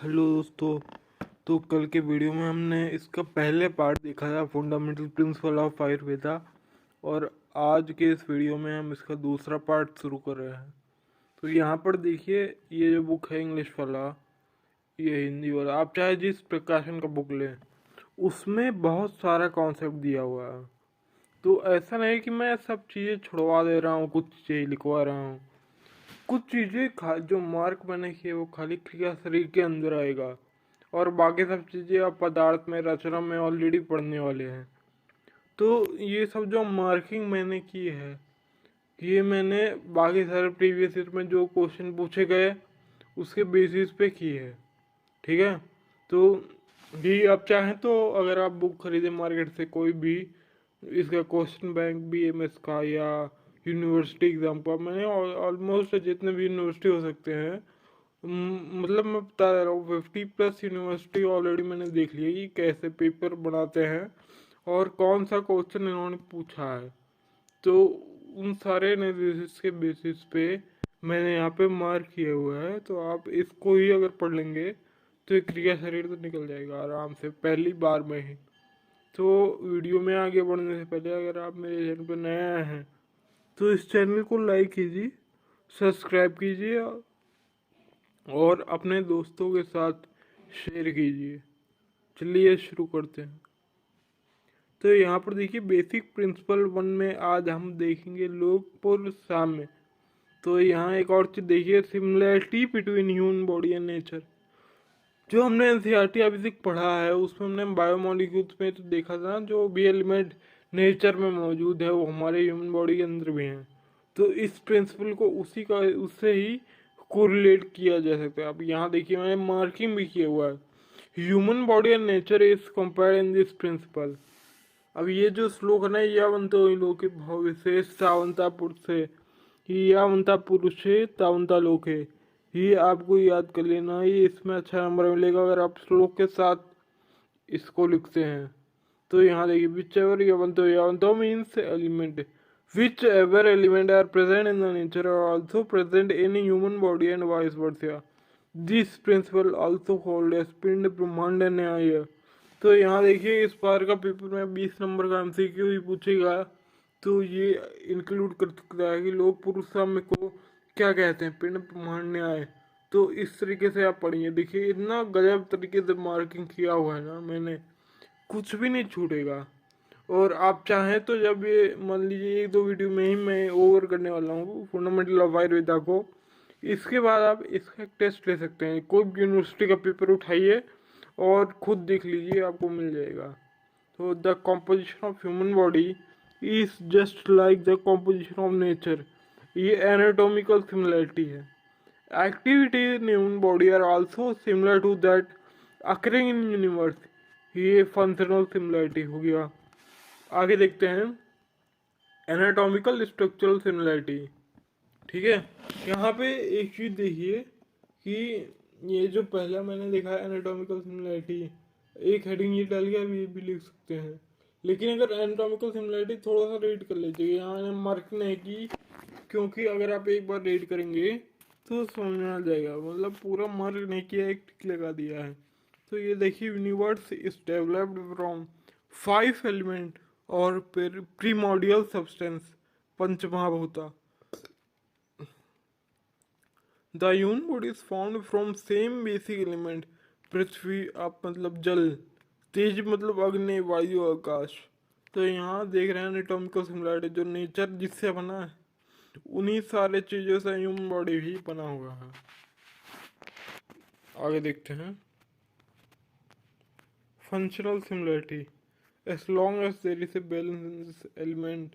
Hello दोस्तों। तो कल के वीडियो में हमने इसका पहले पार्ट देखा था, फंडामेंटल प्रिंसिपल ऑफ आयुर्वेदा। और आज के इस वीडियो में हम इसका दूसरा पार्ट शुरू कर रहे हैं। तो यहाँ पर देखिए, ये जो बुक है इंग्लिश वाला, ये हिंदी वाला, आप चाहे जिस प्रकाशन का बुक लें, उसमें बहुत सारा कॉन्सेप्ट दिया हुआ है। तो ऐसा नहीं कि मैं सब चीज़ें छुड़वा दे रहा हूँ, कुछ चीज़ें लिखवा रहा हूँ। कुछ चीज़ें जो मार्क मैंने किए वो खाली क्रिया शरीर के अंदर आएगा, और बाकी सब चीज़ें आप पदार्थ में, रचना में ऑलरेडी पढ़ने वाले हैं। तो ये सब जो मार्किंग मैंने की है, ये मैंने बाकी सारे प्रीवियस ईयर में जो क्वेश्चन पूछे गए उसके बेसिस पे की है। ठीक है। तो ये आप चाहें तो अगर आप बुक खरीदें मार्केट से, कोई भी इसका क्वेश्चन बैंक BMS का या यूनिवर्सिटी एग्जाम का, मैंने ऑलमोस्ट जितने भी यूनिवर्सिटी हो सकते हैं, मतलब मैं बता रहा हूँ 50+ यूनिवर्सिटी ऑलरेडी मैंने देख लिया कि कैसे पेपर बनाते हैं और कौन सा क्वेश्चन इन्होंने पूछा है। तो उन सारे एनालिसिस के बेसिस पे मैंने यहाँ पे मार्क किया हुआ है। तो आप इसको ही अगर पढ़ लेंगे तो एक क्रिया शरीर तो निकल जाएगा आराम से पहली बार में ही। तो वीडियो में आगे बढ़ने से पहले अगर आप मेरे चैनल पर नए आए हैं तो इस चैनल को लाइक कीजिए, सब्सक्राइब कीजिए और अपने दोस्तों के साथ शेयर कीजिए। चलिए शुरू करते हैं। तो यहाँ पर देखिए, बेसिक प्रिंसिपल 1 में आज हम देखेंगे लोक पूर्व साम्य। तो यहाँ एक और चीज़ देखिए, similarity between human body and nature. जो हमने NCERT अभी तक पढ़ा है उसमें हमने बायोमोलिक्यूल्स में तो देखा था, जो भी एलिमेंट नेचर में मौजूद है वो हमारे ह्यूमन बॉडी के अंदर भी हैं। तो इस प्रिंसिपल को उससे ही कोरिलेट किया जा सकता है। अब यहाँ देखिए, मैंने मार्किंग भी किया हुआ है, human body and nature is compared in this principle. अब ये जो श्लोक है ना, यावंतो लोके भविष्य सावंता पुरुषे, यावंता पुरुषे तावंता लोके, ये आपको याद कर लेना। ये इसमें अच्छा नंबर मिलेगा अगर आप श्लोक के साथ इसको लिखते हैं। तो यहाँ देखिए, विच एवर यावंतो, यावंतो means element, which ever element are present in the nature are also present in human body and vice versa. This principle also called as पिंड ब्रह्मांड न्याय। तो यहाँ देखिए, इस बार का पेपर में 20 नंबर का MCQ ही पूछेगा। तो ये इंक्लूड कर सकता है कि लोग पुरुष साम्य को क्या कहते हैं, पिंड ब्रह्मांड न्याय। तो इस तरीके से आप पढ़िए। देखिए, इतना गजब तरीके से मार्किंग किया हुआ है ना मैंने, कुछ भी नहीं छूटेगा। और आप चाहें तो जब ये मान लीजिए 1-2 वीडियो में ही मैं ओवर करने वाला हूँ फंडामेंटल ऑफ आयुर्वेदा को, इसके बाद आप इसका एक टेस्ट ले सकते हैं। कोई भी यूनिवर्सिटी का पेपर उठाइए और खुद देख लीजिए, आपको मिल जाएगा। तो the composition of human body is just like the composition of nature. ये एनाटॉमिकल सिमिलरिटी है। Activity in human body are also similar to that occurring in universe. ये फंक्शनल सिमिलरिटी हो गया। आगे देखते हैं, एनाटॉमिकल स्ट्रक्चरल सिमिलरिटी। ठीक है। यहाँ पे एक चीज़ देखिए कि ये जो पहला मैंने देखा है एनाटॉमिकल सिमिलरिटी, एक हेडिंग ये डाल के आप ये भी लिख सकते हैं। लेकिन अगर एनाटॉमिकल सिमिलरिटी थोड़ा सा रीड कर लीजिए, यहाँ मैंने मार्क नहीं की, क्योंकि अगर आप एक बार रीड करेंगे तो समझ में आ जाएगा। मतलब पूरा मार्क नहीं किया, एक टिक लगा दिया है। तो ये देखिए, universe is developed from 5 element और प्रीमोडियल सब्सटेंस, पंचमहाभूता। The human body is found from same basic element, पृथ्वी आप मतलब जल, तेज मतलब अग्नि, वायु, आकाश। तो यहाँ देख रहे हैं एनाटॉमिकल सिमिलरिटी, जो नेचर जिससे बना है उन्हीं सारे चीज़ों से ह्यूमन बॉडी भी बना हुआ है। आगे देखते हैं, functional similarity. As long as there is a balance element,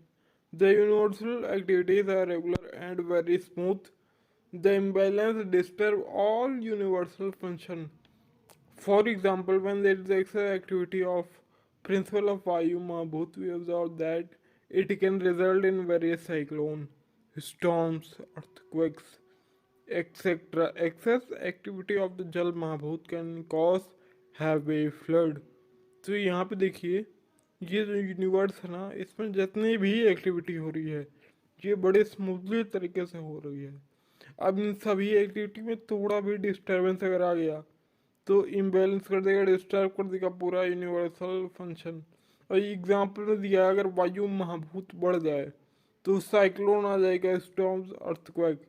the universal activities are regular and very smooth. The imbalance disturbs all universal function. For example, when there is excess activity of principle of Vayu Mahabhut, we observe that it can result in various cyclones, storms, earthquakes, etc. Excess activity of the Jal Mahabhut can cause heavy flood. तो यहाँ पे देखिए, ये जो universe है ना, इसमें जितनी भी एक्टिविटी हो रही है ये बड़े स्मूथली तरीके से हो रही है। अब इन सभी एक्टिविटी में थोड़ा भी डिस्टर्बेंस अगर आ गया तो इम्बैलेंस कर देगा, डिस्टर्ब कर देगा पूरा यूनिवर्सल फंक्शन। और एग्जाम्पल में दिया है, अगर वायु महाभूत बढ़ जाए तो साइक्लोन आ जाएगा, स्टॉर्म्स, अर्थक्वेक।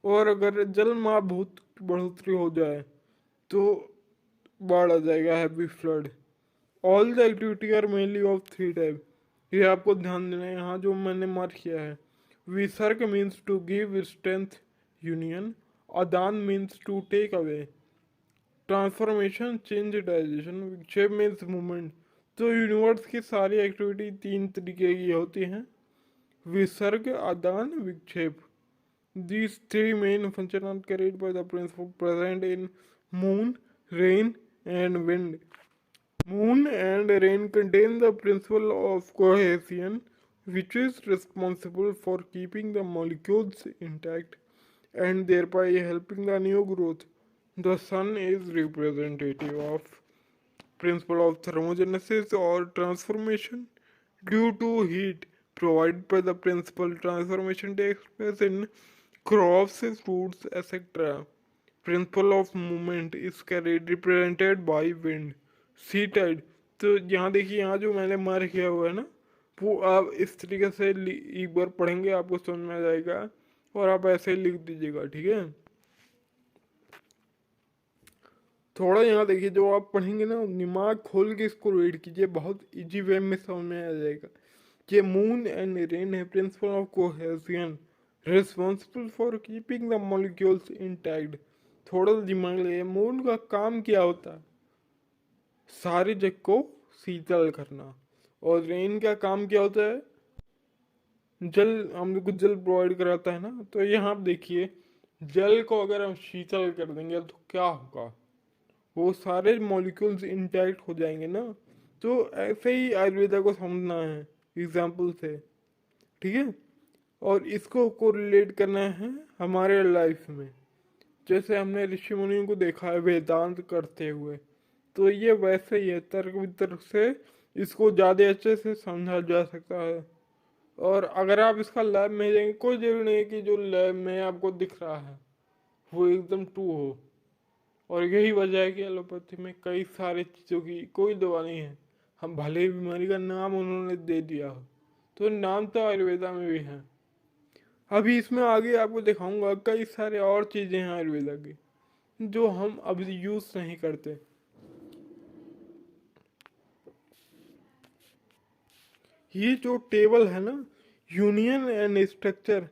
और अगर जल महाभूत की बढ़ोतरी हो जाए तो बाढ़ आ जाएगा, heavy flood. All the activity are mainly of three type. ये आपको ध्यान देना है यहाँ जो मैंने मार्क किया है। विसर्ग means to give strength, union. आदान means to take away. Transformation, change, digestion. विक्षेप मीन्स मूवमेंट। तो यूनिवर्स की सारी एक्टिविटी तीन तरीके की होती हैं: विसर्ग, आदान, विक्षेप। These three main functions are carried by the principle present in moon, rain, and wind. Moon and rain contain the principle of cohesion, which is responsible for keeping the molecules intact and thereby helping the new growth. The sun is representative of principle of thermogenesis or transformation. Due to heat provided by the principle, transformation takes place in crops, fruits, etc. Principle of movement is carried represented by wind. Sea tide. तो यहाँ देखिए, यहाँ जो मैंने mark किया हुआ है ना, वो आप इस तरीके से एक बार पढ़ेंगे आपको समझ में आ जाएगा, और आप ऐसे ही लिख दीजिएगा, ठीक है। थोड़ा यहाँ देखिए, जो आप पढ़ेंगे ना, दिमाग खोल के इसको रीड कीजिए, बहुत इजी वे में समझ में आ जाएगा। ये मून एंड रेन है principle of cohesion, responsible for keeping the molecules intact. थोड़ा दिमाग लगे, मून का काम क्या होता है? सारे जग को शीतल करना। और रेन का काम क्या होता है? जल, हम लोग को जल प्रोवाइड कराता है ना। तो यहाँ आप देखिए, जल को अगर हम शीतल कर देंगे तो क्या होगा? वो सारे मॉलिक्यूल्स इंटैक्ट हो जाएंगे ना। तो ऐसे ही आयुर्वेदा को समझना है एग्जाम्पल से, ठीक है। और इसको कोरिलेट करना है हमारे लाइफ में। जैसे हमने ऋषि मुनियों को देखा है वेदांत करते हुए, तो ये वैसे ही है, तर्क वितर्क से इसको ज़्यादा अच्छे से समझा जा सकता है। और अगर आप इसका लैब में जाएंगे, कोई जरूरी नहीं है कि जो लैब में आपको दिख रहा है वो एकदम ट्रू हो। और यही वजह है कि एलोपैथी में कई सारी चीज़ों की कोई दवा नहीं है। हम भले ही बीमारी का नाम उन्होंने दे दिया हो, तो नाम तो आयुर्वेदा में भी है। अभी इसमें आगे आपको दिखाऊंगा कई सारे और चीज़ें हैं आयुर्वेदा की जो हम अभी यूज़ नहीं करते। ये जो टेबल है ना, यूनियन एंड स्ट्रक्चर,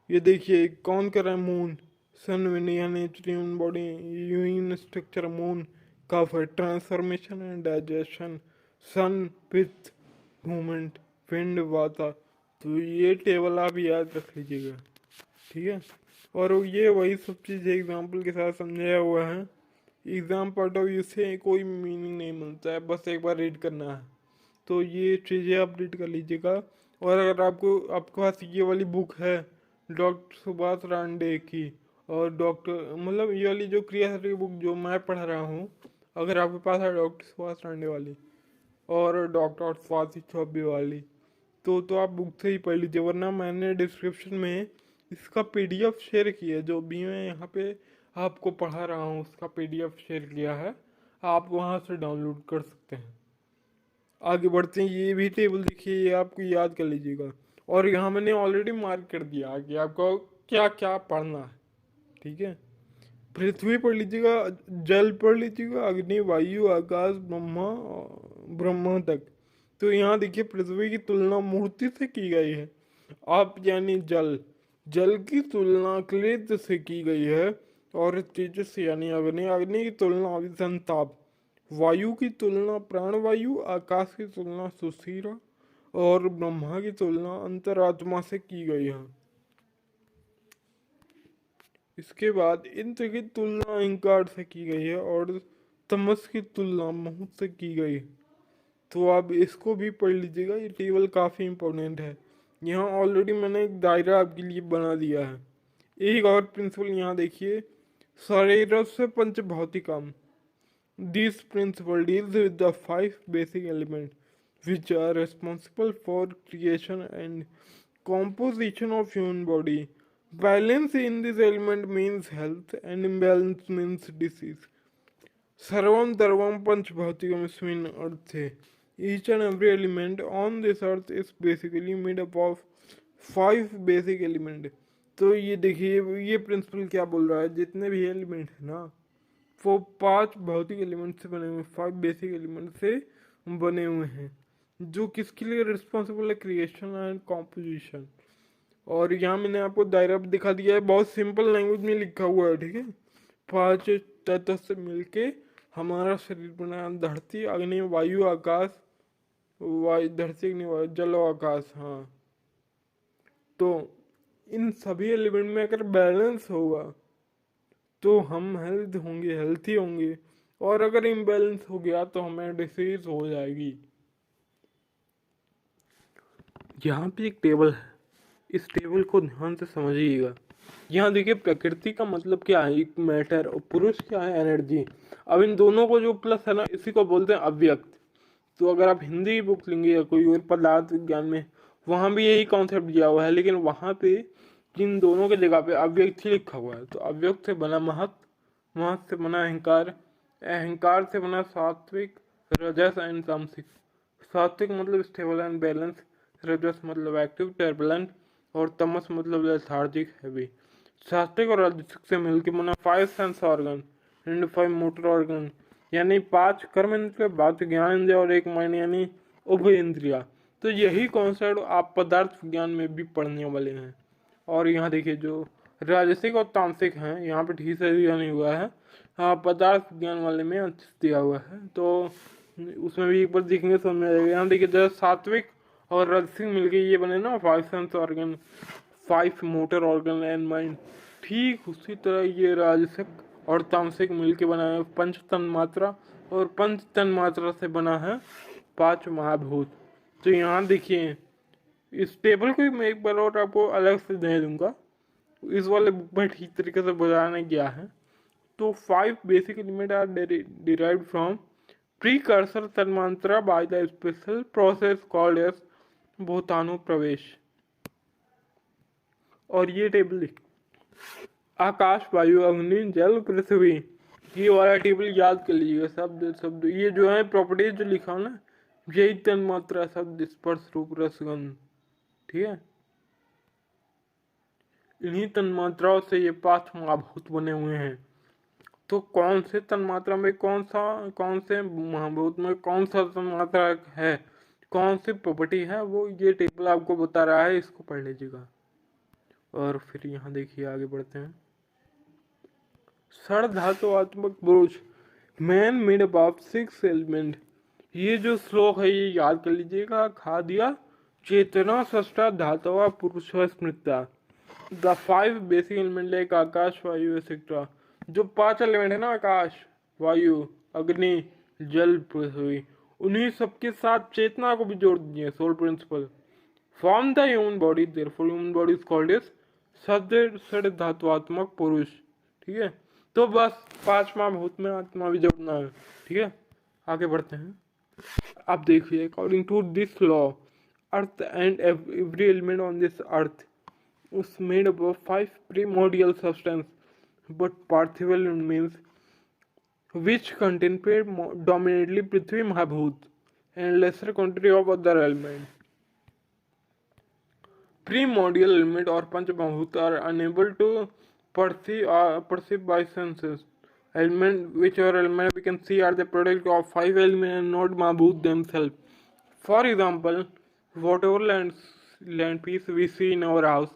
ये देखिए कौन कर रहा है? मून, सन, विंड या nature, human body. Union structure moon का फिर transformation and digestion, sun with movement, wind vata. तो ये टेबल आप याद रख लीजिएगा, ठीक है। और ये वही सब चीज़ एग्जाम्पल के साथ समझाया हुआ है। एग्जाम पॉइंट ऑफ व्यू से कोई मीनिंग नहीं मिलता है, बस एक बार रीड करना है। तो ये चीज़ें आप रीड कर लीजिएगा। और अगर आपके पास ये वाली बुक है डॉक्टर सुभाष रांडे की, और डॉक्टर मतलब ये वाली जो क्रियाशक्ति बुक जो मैं पढ़ रहा हूँ, अगर आपके पास है डॉक्टर सुभाष रांडे वाली और डॉक्टर स्वाति चौबे वाली, तो आप बुक से ही पढ़ लीजिए। वरना मैंने डिस्क्रिप्शन में इसका पीडीएफ शेयर किया है, जो भी मैं यहाँ पे आपको पढ़ा रहा हूँ उसका पीडीएफ शेयर किया है, आप वहाँ से डाउनलोड कर सकते हैं। आगे बढ़ते हैं। ये भी टेबल देखिए, ये आपको याद कर लीजिएगा। और यहाँ मैंने ऑलरेडी मार्क कर दिया कि आपको क्या क्या पढ़ना है, ठीक है। पृथ्वी पढ़ लीजिएगा, जल पढ़ लीजिएगा, अग्नि, वायु, आकाश, ब्रह्मा तक। तो यहाँ देखिए, पृथ्वी की तुलना मूर्ति से की गई है। आप यानी जल, जल की तुलना क्लेद से की गई है। और तेजस यानी अग्नि, अग्नि की तुलना अभिसंताप, वायु की तुलना प्राणवायु, आकाश की तुलना सुशीरा, और ब्रह्मा की तुलना अंतरात्मा से की गई है। इसके बाद इंद्र की तुलना अहंकार से की गई है, और तमस की तुलना मुहूर्त से की गई। तो आप इसको भी पढ़ लीजिएगा, ये टेबल काफ़ी इंपॉर्टेंट है। यहाँ ऑलरेडी मैंने एक दायरा आपके लिए बना दिया है। एक और प्रिंसिपल यहाँ देखिए, शरीर से पंच भौतिकम। This principle deals with the five basic elements which are responsible for creation and composition of human body. Balance in this element means health and imbalance means disease. सर्वम सर्वम पंचभौतिकम अस्मिन् अर्थे। Each and every element on this earth is basically made up of 5 basic element। तो ये देखिए ये principal क्या बोल रहा है, जितने भी एलिमेंट है ना वो 5 भौतिक एलिमेंट से बने हुए, 5 बेसिक एलिमेंट से बने हुए हैं, जो किसके लिए रिस्पॉन्सिबल है, क्रिएशन एंड कॉम्पोजिशन। और यहाँ मैंने आपको दायरा दिखा दिया है, बहुत सिंपल लैंग्वेज में लिखा हुआ है, ठीक है। 5 तत्व से मिलके हमारा शरीर बना, धरती अग्नि वायु आकाश, वायु धरती अग्नि वायु जल और आकाश। हाँ, तो इन सभी एलिमेंट में अगर बैलेंस होगा तो हम हेल्थी होंगे, और अगर इम्बैलेंस हो गया तो हमें डिसीज हो जाएगी। यहाँ पे एक टेबल है, इस टेबल को ध्यान से समझिएगा। यहाँ देखिए प्रकृति का मतलब क्या है, एक मैटर, और पुरुष क्या है, एनर्जी। अब इन दोनों को जो प्लस है ना, इसी को बोलते हैं अव्यक्त। तो अगर आप हिंदी की बुक लेंगे या कोई और पदार्थ विज्ञान में, वहाँ भी यही कॉन्सेप्ट दिया हुआ है, लेकिन वहाँ पे इन दोनों की जगह पे अव्यक्त ही लिखा हुआ है। तो अव्यक्त से बना महत, महत से बना अहंकार, अहंकार से बना सात्विक, रजस एंड तामसिक। सात्विक मतलब स्टेबल एंड बैलेंस, रजस मतलब एक्टिव टर्बुलेंट, और तमस मतलब लेथार्जिक हैवी। सात्विक और राजसिक से मिलकर बना 5 sense organ and 5 motor organ, यानी 5 कर्म इंद्रिय, 5 ज्ञान इंद्रिय और 1 माइंड यानी उभय इंद्रिया। तो यही कॉन्सेप्ट आप पदार्थ विज्ञान में भी पढ़ने वाले हैं। और यहाँ देखिए जो राजसिक और तामसिक हैं, यहाँ पे ठीक से दिया नहीं हुआ है, हाँ पदार्थ विज्ञान वाले में अच्छे से दिया हुआ है, तो उसमें भी एक बार देखेंगे समझ में आएगा। यहाँ देखिए जैसे सात्विक और राजसिक मिलके ये बने ना 5 sense organ, 5 motor organ and mind, ठीक उसी तरह ये राजसिक और तामसिक मिलके बना है पंच तन्मात्रा, और पंच तन्मात्रा से बना है 5 महाभूत। तो यहाँ देखिए इस टेबल को मैं एक बार और आपको अलग से दे दूंगा, इस वाले बुक में ठीक तरीके से बताया गया है। तो 5 basic element are derived from precursor tanmatra by the special process called as bhutanupravesh. और ये टेबल आकाश वायु अग्नि जल पृथ्वी, ये वाला टेबल याद कर लीजिएगा। शब्द शब्द ये जो है प्रॉपर्टीज जो लिखा हो ना, यही तन्मात्रा शब्द स्पर्श रूप रसगंध, ठीक है। इन्हीं तन्मात्राओं से ये 5 महाभूत बने हुए हैं। तो कौन से तन्मात्रा में कौन से महाभूत में कौन सा तन्मात्रा है, कौन सी प्रॉपर्टी है, वो ये टेबल आपको बता रहा है, इसको पढ़ लीजिएगा। और फिर यहाँ देखिए आगे बढ़ते हैं। षड धातुआत्मक पुरुष, man made up of 6 element. ये जो श्लोक है ये याद कर लीजिएगा। खादिया चेतना षष्ठा धातवा पुरुष स्मृता, द 5 बेसिक एलिमेंट लाइक आकाश वायु एक्सेट्रा। जो 5 एलिमेंट है ना, आकाश वायु अग्नि जल पृथ्वी, उन्हीं सबके साथ चेतना को भी जोड़ दीजिए, soul principle. Form the human body, therefore human body is called as षड धातुआत्मक पुरुष, ठीक है। तो बस 5 महाभूत में आत्मा भी जोड़ना है, ठीक है। आगे बढ़ते हैं। आप देखिए according to this law, earth and every element on this earth was made up of 5 primordial substance, but parthival means which contain predominantly Prithvi Mahabhut and lesser quantity of other elements. Primordial element or Panchamabhut are unable to perceive by senses. Which are element we can see are the product of 5 elements and not Mahabhut themselves. For example, whatever land piece we see in our house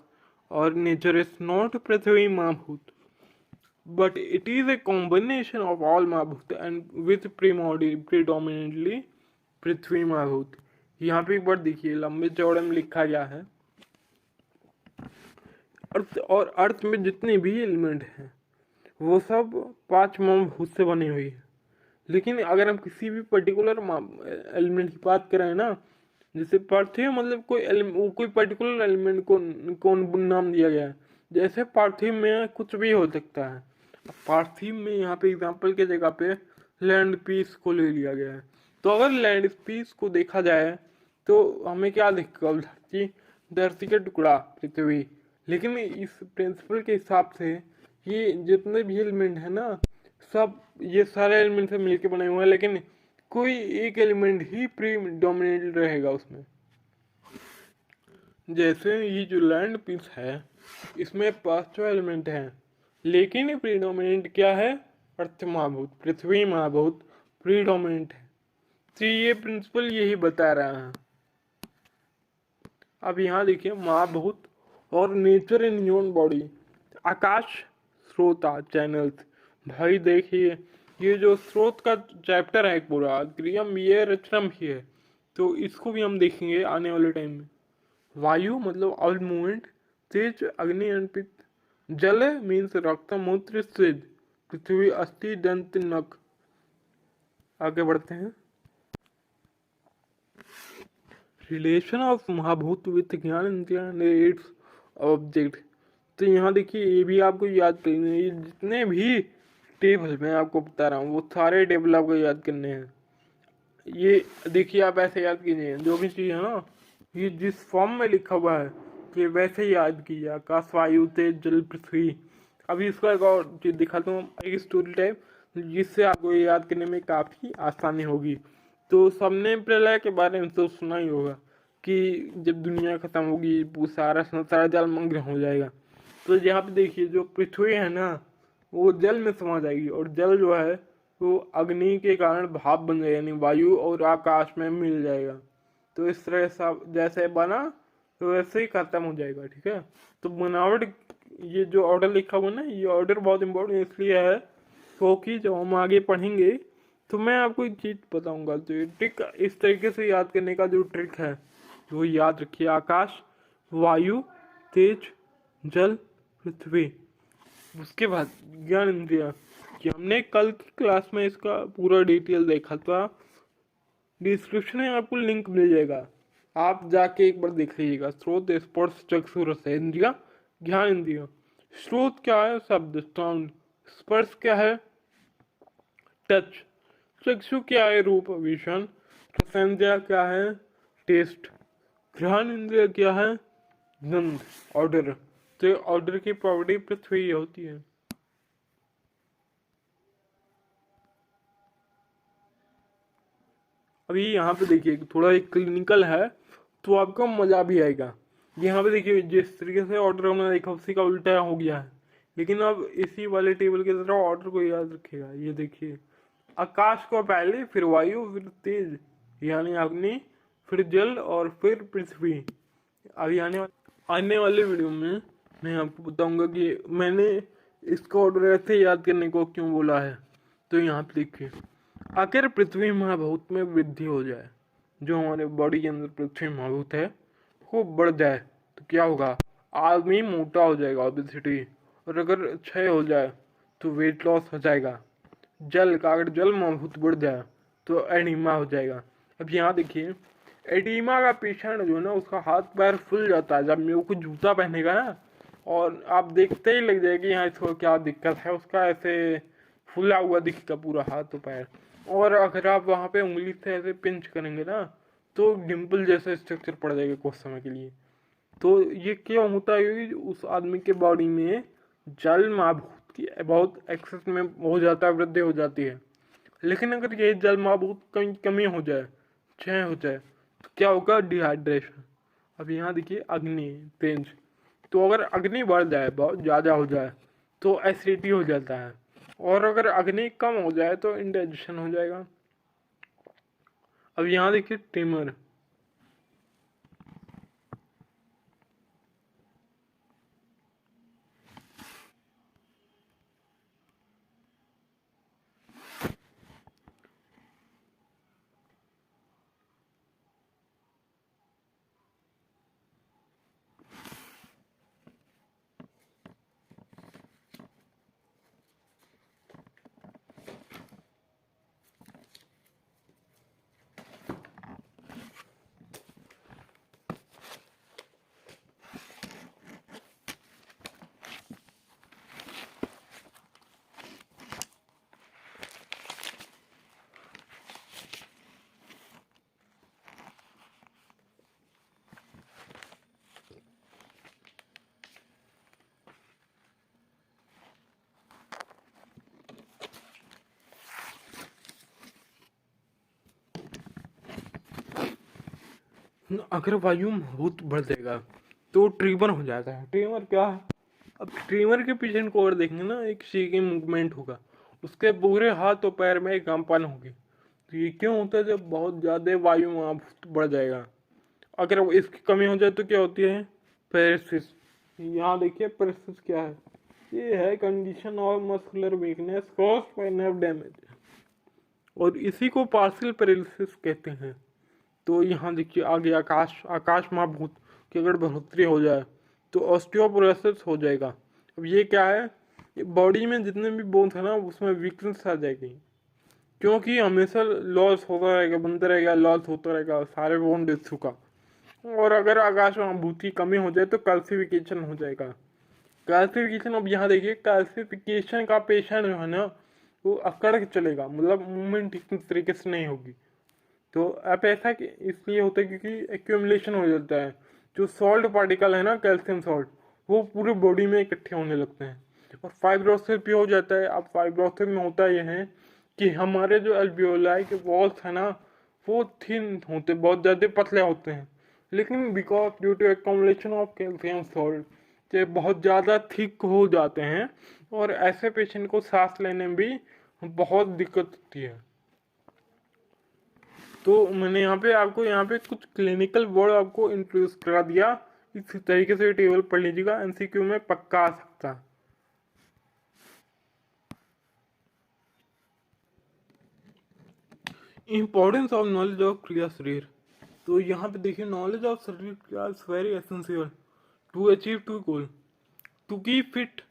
or nature is not Prithvi Mahabhut, but it is a combination of all Mahabhut and with predominantly Prithvi Mahabhut। यहाँ पे एक बार देखिए लंबे चौड़े में लिखा गया है, अर्थ और अर्थ में जितने भी एलिमेंट हैं वो सब 5 महाभूत से बनी हुई है। लेकिन अगर हम किसी भी पर्टिकुलर एलिमेंट की बात करें ना, जैसे पार्थिव मतलब कोई पर्टिकुलर एलिमेंट को नाम दिया गया है, जैसे पार्थिव में कुछ भी हो सकता है। पार्थिव में यहाँ पे एग्जांपल के जगह पे लैंड पीस को ले लिया गया है। तो अगर लैंड पीस को देखा जाए तो हमें क्या दिखेगा, धरती का टुकड़ा पृथ्वी। लेकिन इस प्रिंसिपल के हिसाब से ये जितने भी एलिमेंट है ना, सब ये सारे एलिमेंट से मिलके बने हुए हैं, लेकिन कोई एक एलिमेंट ही प्रीडोमिनेंट रहेगा उसमें। जैसे ये जो लैंड पीस है इसमें 5 एलिमेंट हैं, लेकिन प्रीडोमिनेंट क्या है? अर्थ महाभूत, पृथ्वी महाभूत प्रीडोमिनेंट है। तो ये प्रिंसिपल यही बता रहा है। अब यहाँ देखिए महाभूत और नेचर इन ह्यूमन बॉडी, आकाश स्रोता चैनल्स। भाई देखिए ये जो स्रोत का चैप्टर है एक पूरा क्रियम ये रचनम ही है, तो इसको भी हम देखेंगे आने वाले टाइम में। वायु मतलब ऑल मूवमेंट, तेज अग्नि अनपित, जल मीन्स रक्त मूत्र सिद्ध, पृथ्वी अस्थि दंत नख। आगे बढ़ते हैं। रिलेशन ऑफ महाभूत विथ ज्ञान इंद्रिया एंड इट्स ऑब्जेक्ट। तो यहाँ देखिए ये भी आपको याद करना है, ये जितने भी टेबल मैं आपको बता रहा हूँ वो सारे टेबल आपको याद करने हैं। ये देखिए आप ऐसे याद कीजिए, जो भी चीज़ है ना ये जिस फॉर्म में लिखा हुआ है कि वैसे ही याद कीजिए, आकाश वायु तेज जल पृथ्वी। अभी इसका एक और चीज़ दिखाता हूँ, एक स्टोरी टाइप जिससे आपको ये याद करने में काफ़ी आसानी होगी। तो सबने प्रलय के बारे में तो सुना ही होगा कि जब दुनिया खत्म होगी वो सारा संसार जलमग्न हो जाएगा। तो यहाँ पे देखिए जो पृथ्वी है ना वो जल में समा जाएगी, और जल जो है वो अग्नि के कारण भाप बन जाएगा, यानी वायु और आकाश में मिल जाएगा। तो इस तरह सब जैसे बना तो वैसे ही खत्म हो जाएगा। ठीक है, तो बनावट ये जो ऑर्डर लिखा हुआ ना ये ऑर्डर बहुत इंपॉर्टेंट इसलिए है क्योंकि जब हम आगे पढ़ेंगे तो मैं आपको एक चीज बताऊंगा। तो ये ट्रिक इस तरीके से याद करने का जो ट्रिक है वो याद रखिए, आकाश वायु तेज जल पृथ्वी। उसके बाद ज्ञान इंद्रिया कि हमने कल की क्लास में इसका पूरा डिटेल देखा था, डिस्क्रिप्शन में आपको लिंक मिल जाएगा, आप जाके एक बार देख लीजिएगा। स्रोत स्पर्श चक्षु रस इंद्रिया ज्ञान इंद्रिया। स्रोत क्या है? शब्द साउंड। स्पर्श क्या है? टच। चक्षु क्या है? रूप विजन। रसेंद्रिया क्या है? टेस्ट। घ्राण इंद्रिया क्या है? गंध ऑर्डर। तो ऑर्डर की प्रॉपर्टी पृथ्वी होती है। अभी यहाँ पे देखिए थोड़ा एक क्लिनिकल है तो आपको मजा भी आएगा। यहाँ पे देखिए जिस तरीके से ऑर्डर हमने देखा उसी का उल्टा हो गया है, लेकिन अब इसी वाले टेबल की तरह ऑर्डर को याद रखेगा। ये देखिए आकाश को पहले, फिर वायु, फिर तेज यानी अग्नि, फिर जल और फिर पृथ्वी। अभी आने वाले वीडियो में मैं आपको बताऊंगा कि मैंने इसका ऑर्डर ऐसे याद करने को क्यों बोला है। तो यहाँ पे देखिए अगर पृथ्वी महाभूत में वृद्धि हो जाए, जो हमारे बॉडी के अंदर पृथ्वी महाभूत है वो बढ़ जाए तो क्या होगा? आदमी मोटा हो जाएगा, ओबेसिटी। और अगर क्षय हो जाए तो वेट लॉस हो जाएगा। जल का अगर जल महाभूत बढ़ जाए तो एनीमा हो जाएगा। अब यहाँ देखिए एडीमा का पेशेंट जो है ना उसका हाथ पैर फूल जाता है जब वो कुछ जूता पहनेगा ना, और आप देखते ही लग जाएगी यहाँ इसको क्या दिक्कत है, उसका ऐसे फूला हुआ दिखेगा पूरा हाथ पैर। और अगर आप वहाँ पे उंगली से ऐसे पिंच करेंगे ना तो डिम्पल जैसा स्ट्रक्चर पड़ जाएगा कुछ समय के लिए। तो ये क्यों होता है? क्योंकि उस आदमी के बॉडी में जल महाभूत की बहुत एक्सेस में हो जाता है, वृद्धि हो जाती है। लेकिन अगर ये जल महाभूत कहीं कमी हो जाए, क्षय हो जाए तो क्या होगा? डिहाइड्रेशन। अब यहाँ देखिए अग्नि तेज, तो अगर अग्नि बढ़ जाए बहुत ज़्यादा हो जाए तो एसिडिटी हो जाता है, और अगर अग्नि कम हो जाए तो इंडाइजेशन हो जाएगा। अब यहाँ देखिए ट्रिमर। अगर वायु में बहुत बढ़ जाएगा तो ट्रीमर हो जाता है। ट्रीमर क्या है? अब ट्रीमर के पेशेंट को और देखेंगे ना, एक शेकिंग मूवमेंट होगा, उसके पूरे हाथ और पैर में कंपन होगी। तो ये क्यों होता है? जब बहुत ज़्यादा वायु वहाँ बढ़ जाएगा। अगर इसकी कमी हो जाए तो क्या होती है? पैरालिसिस। यहाँ देखिए पैरालिसिस क्या है? ये है condition of muscular weakness caused by nerve damage, और इसी को पार्शियल पैरालिसिस कहते हैं। तो यहाँ देखिए आगे आकाश महाभूत की अगर बढ़ोतरी हो जाए तो ऑस्टियोपोरोसिस हो जाएगा। अब ये क्या है? बॉडी में जितने भी बोन्स है ना उसमें वीकनेस आ जाएगी, क्योंकि हमेशा लॉस होता रहेगा, बनता रहेगा, लॉस होता रहेगा सारे बोन टिश्यू का। और अगर आकाश महाभूत की कमी हो जाए तो कैल्सिफिकेशन हो जाएगा। कैल्सिफिकेशन, अब यहाँ देखिए कैल्सिफिकेशन का पेशेंट जो है ना वो अकड़ के चलेगा, मतलब मूवमेंट ठीक तरीके से नहीं होगी। तो अब ऐसा कि इसलिए होता है क्योंकि एक्यूमुलेशन हो जाता है। जो सॉल्ट पार्टिकल है ना, कैल्शियम सॉल्ट, वो पूरी बॉडी में इकट्ठे होने लगते हैं और फाइब्रोसिस भी हो जाता है। अब फाइब्रोसिस में होता यह है कि हमारे जो अल्वियोलाई के वॉल्स है ना वो थिन होते, बहुत ज़्यादा पतले होते हैं, लेकिन because due to accumulation of calcium salt ये बहुत ज़्यादा थिक हो जाते हैं, और ऐसे पेशेंट को सांस लेने में भी बहुत दिक्कत होती है। तो मैंने यहाँ पे कुछ क्लिनिकल वर्ड आपको इंट्रोड्यूस करा दिया। इस तरीके से टेबल पढ़ लीजिएगा, एमसीक्यू में पक्का आ सकता है। इम्पोर्टेंस ऑफ नॉलेज ऑफ क्रिया शरीर। तो यहाँ पे देखिए knowledge of sharir kriya is very essential to achieve to goal, to keep fit,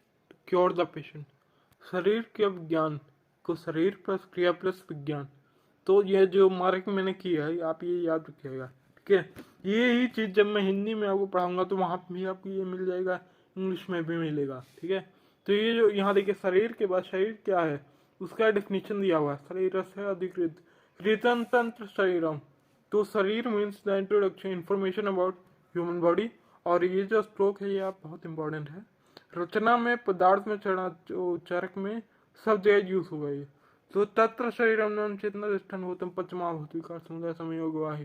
cure the patient. शरीर के विज्ञान को शरीर प्लस क्रिया प्लस विज्ञान, तो ये जो मार्क मैंने किया है आप ये याद रखिएगा, ठीक है। ये ही चीज़ जब मैं हिंदी में आपको पढ़ाऊंगा तो वहाँ भी आपको ये मिल जाएगा, इंग्लिश में भी मिलेगा, ठीक है। तो ये जो यहाँ देखिए शरीर के बाद शरीर क्या है उसका डेफिनेशन दिया हुआ है, शरीर से अधिकृत कृतन तंत्र शरीरम। तो शरीर means the introduction information about human body. और ये जो स्ट्रोक है ये आप बहुत इंपॉर्टेंट है। रचना में पदार्थ में चढ़ा चरक में सब जगह यूज हुआ है। तो तत्र शरीरम नाम चेतना तिष्ठन् भूतम पंचमहाभूत विकार समुदाय संयोग वाहि।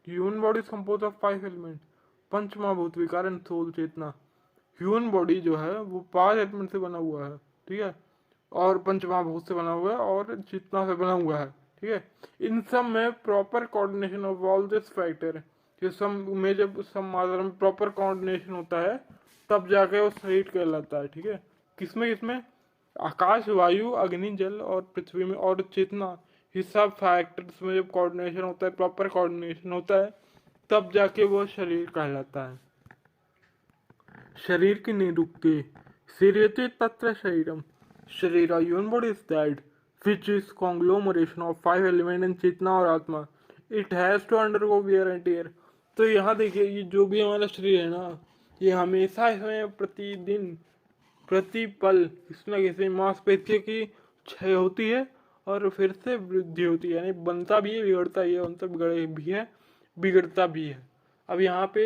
Human body is compose of 5 element, पंचमहाभूत विकार एंड सोल चेतना। ह्यूमन बॉडी जो है वो 5 एलिमेंट से बना हुआ है, ठीक है, और पंचमहाभूत से बना हुआ है और चेतना से बना हुआ है, ठीक है। इन सब में proper coordination of all this factor, ये सब में जब सब मात्रा में प्रॉपर कोऑर्डिनेशन होता है तब जाके वो शरीर कहलाता है, ठीक है। किसमें किसमें? आकाश, वायु, अग्नि, जल और पृथ्वी में, और चेतना, ये सब फैक्टर्स में जब कोऑर्डिनेशन होता है, प्रॉपर कोऑर्डिनेशन होता है, तब जाके वो शरीर कहलाता है। शरीर की निरुक्ति शरीरते तत्र शरीरम। शरीर human body is that which is conglomeration of 5 element in चेतना और आत्मा। It has to undergo wear and tear। तो यहाँ देखिए ये जो भी हमारा शरीर है ना ये हमेशा इसमें प्रतिदिन प्रतिपल किसी न किसी मांसपेशियों की क्षय होती है और फिर से वृद्धि होती है, यानी बनता भी है बिगड़ता ही है, बनता बिगड़े भी है बिगड़ता भी है। अब यहाँ पे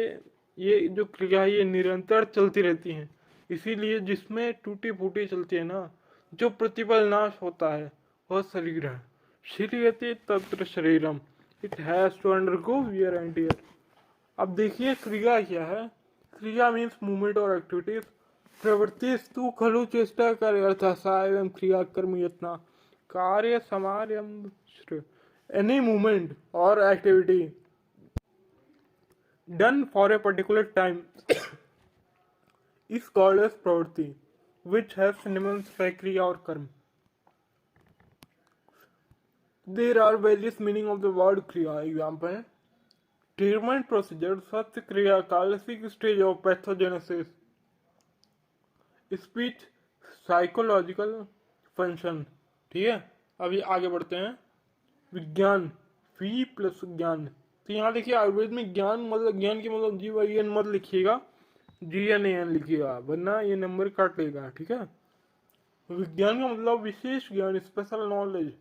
ये जो क्रिया है ये निरंतर चलती रहती हैं, इसीलिए जिसमें टूटी फूटी चलती है ना, जो प्रतिपल नाश होता है वह शरीर है। शरीरते तत्र शरीरम, it has to undergo wear and tear. अब देखिए क्रिया क्या है? क्रिया मीन्स मूवमेंट और एक्टिविटीज। प्रवृत्तिस्तु खलु चेष्टा कार्यार्थः एवं क्रिया कर्म यत्न कार्य समार्यम। एनी मूवमेंट और activity done for a particular time is called as pravritti, which has synonyms like kriya or karma. There are various meaning of the word kriya. Example: treatment procedure, such kriya, classic stage of pathogenesis, speech, psychological function। ठीक है, अभी आगे बढ़ते हैं। विज्ञान, we plus ज्ञान। तो यहाँ देखिए आयुर्वेद में ज्ञान मतलब ज्ञान की मतलब जी वाई एन मत लिखिएगा, जी एन ए एन लिखिएगा वरना ये नंबर काट लेगा, ठीक है। विज्ञान का मतलब विशेष ज्ञान, स्पेशल नॉलेज।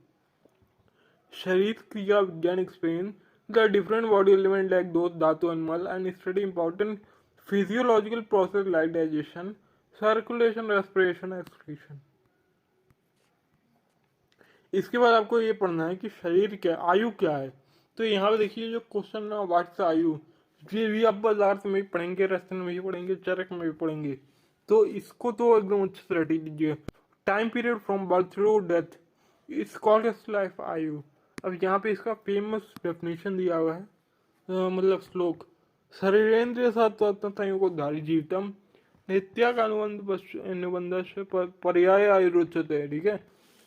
शरीर क्रिया विज्ञान explain the different body element like दो धातु animal and study important physiological process like digestion, circulation, respiration, excretion. इसके बाद आपको ये पढ़ना है कि शरीर क्या, आयु क्या है। तो यहाँ पे देखिए जो क्वेश्चन ना व्हाट्स आयु, ये भी आप पदार्थ में भी पढ़ेंगे, रचना में भी पढ़ेंगे, चरक में भी पढ़ेंगे। तो इसको तो एकदम अच्छे से रट लीजिए। Time period from birth to death is called as life ayu. अब यहाँ पे इसका फेमस डेफिनेशन दिया हुआ है, मतलब श्लोक। शरीरेंद्रिय सत्तायों को धारी जीवितम नित्या का अनुबंध से पर्याय आयुर्उच्यते। ठीक है,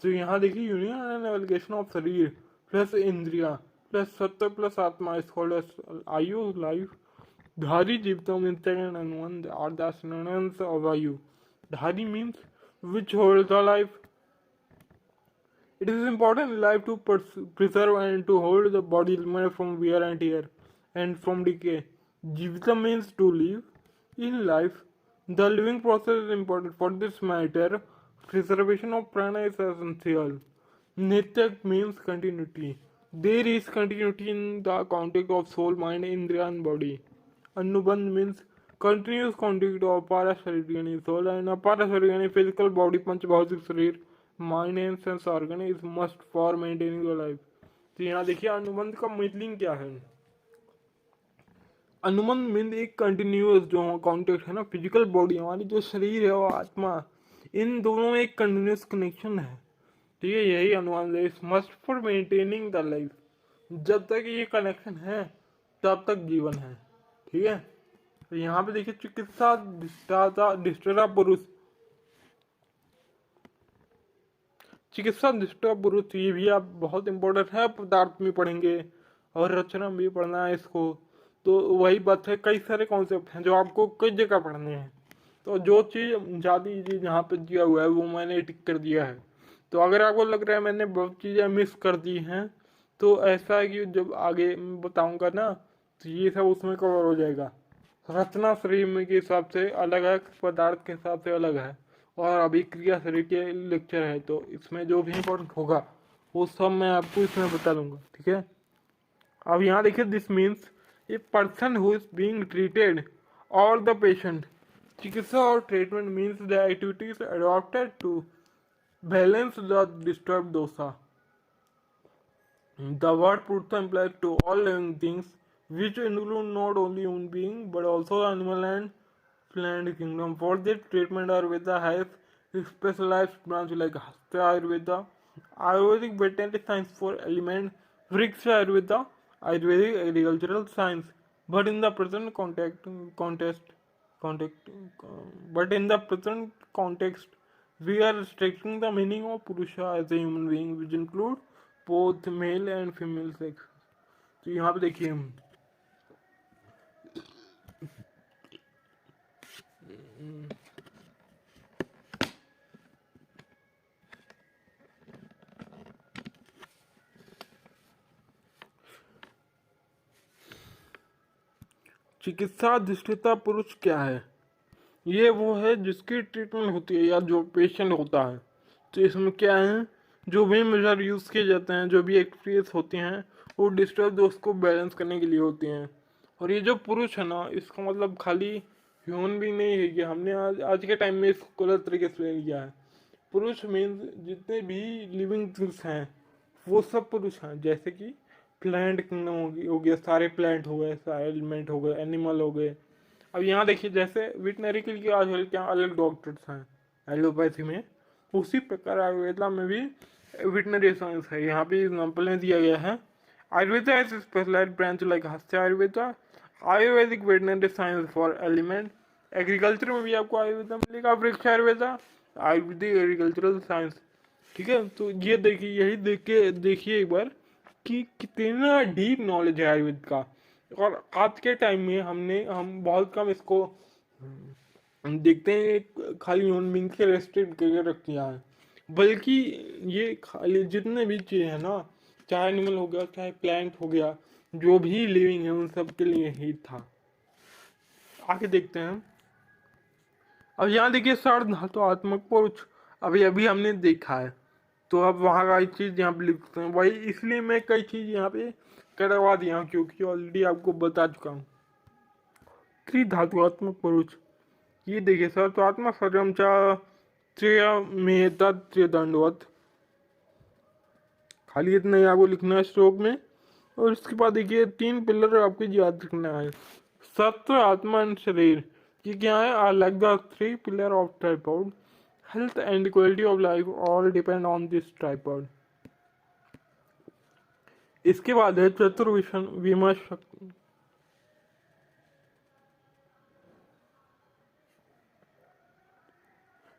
तो यहाँ देखिए यूनियन एंड एवलगेशन ऑफ शरीर प्लस इंद्रिया प्लस सत्य प्लस आत्मा इज कॉल्ड एज आयु लाइफ। धारी जीवितम नित्या का अनुबंध आर द synonyms of आयु। धारी means which holds the life. It is important in life to preserve and to hold the body from wear and tear and from decay. Jivita means to live. In life, the living process is important. For this matter, preservation of prana is essential. Nitya means continuity. There is continuity in the contact of soul, mind, indriya and body. Anubandh means continuous contact of parashariri soul and aparashariri physical body, panchbhausik sharir, mind and sense organ is must for maintaining the life. तो यहाँ देखिए अनुबंध का meaning क्या है। अनुबंध mean एक continuous जो कॉन्टेक्ट है ना, फिजिकल बॉडी हमारी जो शरीर है और आत्मा, इन दोनों में एक कंटिन्यूअस कनेक्शन है। ठीक है, यही अनुबंध है। It's must for maintaining the life. जब तक ये कनेक्शन है तब तक जीवन है। ठीक है, तो यहाँ पे देखिए चिकित्सा दिष्टा पुरुष, चिकित्सा दिष्टा पुरुष ये भी आप बहुत इंपॉर्टेंट है, पदार्थ में पढ़ेंगे और रचना में भी पढ़ना है इसको। तो वही बात है, कई सारे कॉन्सेप्ट हैं जो आपको कई जगह पढ़ने हैं। तो जो चीज़ ज़्यादा चीज़ यहाँ पे दिया हुआ है वो मैंने टिक कर दिया है। तो अगर आपको लग रहा है मैंने बहुत चीज़ें मिस कर दी हैं तो ऐसा है कि जब आगे बताऊँगा ना तो ये सब उसमें कवर हो जाएगा। रचना शरीर में के हिसाब से अलग है, पदार्थ के हिसाब से अलग है, और अभी क्रिया शरीर के लेक्चर है तो इसमें जो भी इम्पोर्टेंट होगा वो सब मैं आपको इसमें बता दूंगा। ठीक है, अब यहाँ देखिए this means a person who is being treated और द पेशेंट। चिकित्सा और treatment means the activities adopted to balance the disturb dosha. The word Purtha implies to all living things, which include not only human beings but also animal and plant kingdom. For this treatment, Ayurveda has specialized branch like Hasta Ayurveda, Ayurvedic veterinary science for element, Vriksha Ayurveda, Ayurvedic agricultural science. But in the present context, we are restricting the meaning of Purusha as a human being, which include both male and female sex. तो यहाँ पे देखिए चिकित्सा अधिष्ठिता पुरुष क्या है। ये वो है जिसकी ट्रीटमेंट होती है या जो पेशेंट होता है। तो इसमें क्या है, जो भी मेजर यूज़ किए जाते हैं, जो भी एक्टिविटीज होती हैं वो डिस्टर्ब दोष को बैलेंस करने के लिए होती हैं। और ये जो पुरुष है ना, इसका मतलब खाली ह्यूमन भी नहीं है कि हमने आज के टाइम में इसको गलत तरीके से ले लिया है। पुरुष मीन्स जितने भी लिविंग थिंग्स हैं वो सब पुरुष हैं। जैसे कि प्लांट किंगडम हो गया, सारे प्लांट हो गए, सारे एलिमेंट हो गए, एनिमल हो गए। अब यहाँ देखिए जैसे वेटनरी के लिए आजकल क्या अलग डॉक्टर्स हैं एलोपैथी में, उसी प्रकार आयुर्वेदा में भी वेटनरी साइंस है। यहाँ पे एग्जाम्पल में दिया गया है, Ayurveda as specialized branch like हस्त Ayurveda, Ayurvedic veterinary science for element. Agriculture में भी आपको आयुर्वेदा मिलेगा, वृक्ष आयुर्वेदा, आयुर्वेदिक एग्रीकल्चरल साइंस। ठीक है, तो ये देखिए, यही देखिए एक बार कि कितना डीप नॉलेज है आयुर्वेद का। और आज के टाइम में हम बहुत कम इसको देखते हैं, खाली ह्यूमन बींग के रेस्ट्रिक्ट करके रख दिया है। बल्कि ये खाली जितने भी चीज़ है ना, चाहे एनिमल हो गया, चाहे प्लांट हो गया, जो भी लिविंग है उन सब के लिए ही था। आगे देखते हैं। अब यहाँ देखिए सार्वधातुआत्मक पुरुष अभी अभी हमने देखा है, तो अब वहाँ का एक चीज़ यहाँ पे लिखते हैं वही, इसलिए मैं कई चीज़ यहाँ पे करवा दिया हूँ क्योंकि ऑलरेडी आपको बता चुका हूँ। त्रिधातुआत्मक पुरुष, ये देखिए सर्वात्मक सर्वम मेहता दंडवत, खाली इतना ही आपको लिखना है श्लोक में। और इसके बाद देखिए 3 पिलर आपको याद रखना है। सत्व, आत्मा एंड शरीर, ये क्या है? Are like the three pillar of tripod, health and quality of life all depend on this tripod. इसके बाद है चतुर्विशन विमर्श,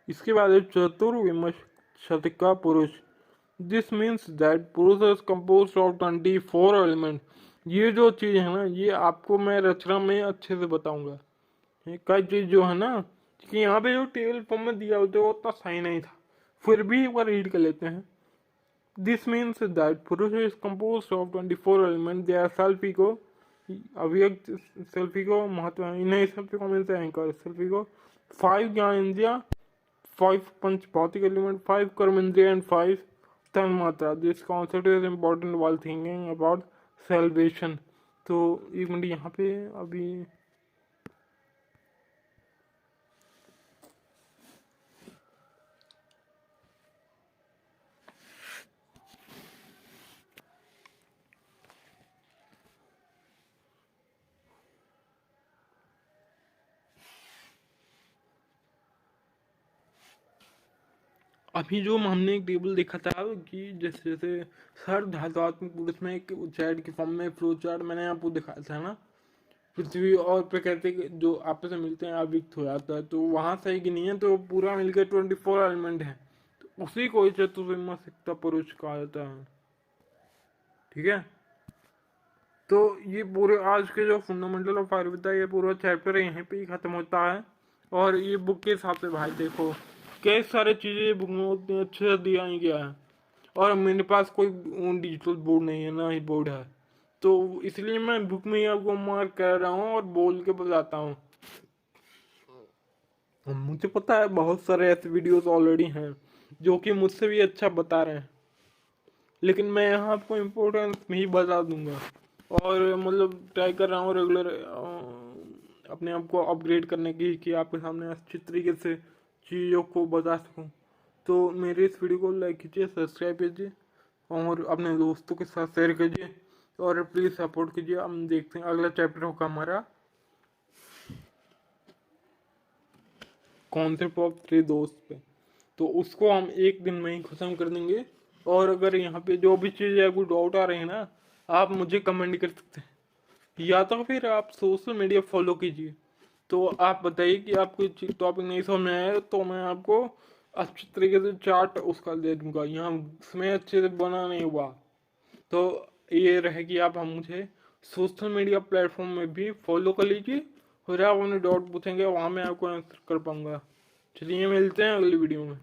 इसके बाद है चतुर्विमशतिका पुरुष। This means that purusha is compose of 24 element. ये जो चीज़ है ना, ये आपको मैं रचना में अच्छे से बताऊंगा। कई चीज़ जो है ना, कि यहाँ पे जो टेबल फॉर्म में दिया होता है वो उतना सही नहीं था, फिर भी एक बार रीड कर लेते हैं। This means that purusha is compose of 24 element. They are self ego, avyakta self ego, mahatva इन्हें सेल्फ ईगो मीन्स एंकर सेल्फ ईगो, 5 ज्ञान इंद्रिया, 5 पंच भौतिक एलिमेंट, 5 कर्म इंद्रिया एंड 5 तन मात्रा। This concept is important while thinking about salvation. तो एक मिनट यहाँ पे अभी जो हमने एक टेबल देखा था कि जैसे जैसे हर धातुआत्मक पुरुष में एक चैट की फॉर्म में फ्लो चार्ट मैंने आपको दिखाया था ना, पृथ्वी और प्रकृति जो आपस में मिलते हैं अविक्त हो जाता है, तो वहाँ सही की नहीं है, तो पूरा मिलकर 24 एलिमेंट है, तो उसी को चतुर्विमशतिका पुरुष कहा जाता है। ठीक है, तो ये पूरे आज के जो फंडामेंटल ऑफ आयुर्वेदा ये पूरा चैप्टर यहीं पे ही खत्म होता है। और ये बुक के हिसाब से भाई देखो कई सारी चीज़ें बुक में उतनी अच्छे से दिया ही गया है, और मेरे पास कोई डिजिटल बोर्ड नहीं है, ना ही बोर्ड है, तो इसलिए मैं बुक में ही आपको मार्क कर रहा हूँ और बोल के बताता हूँ। मुझे पता है बहुत सारे ऐसे वीडियोस ऑलरेडी हैं जो कि मुझसे भी अच्छा बता रहे हैं, लेकिन मैं यहाँ आपको इम्पोर्टेंस में ही बता दूंगा, और मतलब ट्राई कर रहा हूँ रेगुलर अपने आप को अपग्रेड करने की, कि आपके सामने अच्छी तरीके से चीज़ों को बता सकूँ। तो मेरे इस वीडियो को लाइक कीजिए, सब्सक्राइब कीजिए और अपने दोस्तों के साथ शेयर कीजिए, और प्लीज़ सपोर्ट कीजिए। हम देखते हैं अगला चैप्टर होगा हमारा कॉन्सेप्ट ऑफ थ्री दोस्त पे, तो उसको हम एक दिन में ही ख़त्म कर देंगे। और अगर यहाँ पे जो भी चीज़ है कोई डाउट आ रही है ना, आप मुझे कमेंट कर सकते हैं, या तो फिर आप सोशल मीडिया फॉलो कीजिए। तो आप बताइए कि आपको टॉपिक नहीं समझ में आया, तो मैं आपको अच्छी तरीके से चार्ट उसका दे दूंगा। यहाँ उसमें अच्छे से बना नहीं हुआ, तो ये रहेगी, आप हम मुझे सोशल मीडिया प्लेटफॉर्म में भी फॉलो कर लीजिए, और आप अपने डाउट पूछेंगे वहाँ मैं आपको आंसर कर पाऊंगा। चलिए मिलते हैं अगली वीडियो में।